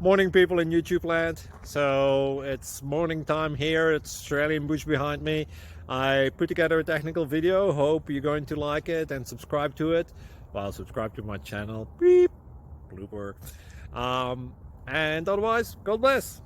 Morning people in YouTube land. So it's morning time here. It's Australian bush behind me. I put together a technical video. Hope you're going to like it and subscribe to it. Well, subscribe to my channel. Beep. Blooper. And otherwise, God bless.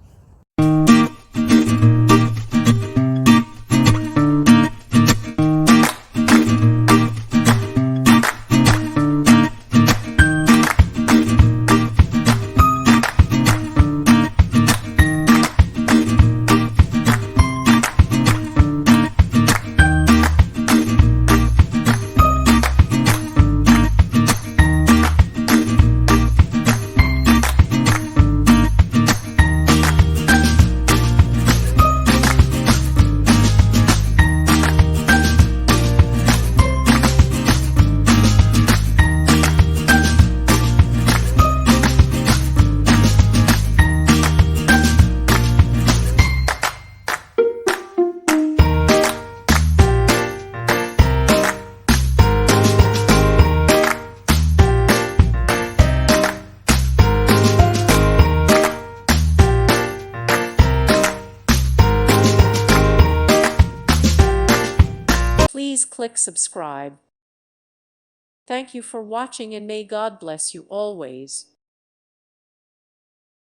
Please click subscribe. Thank you for watching and may God bless you always.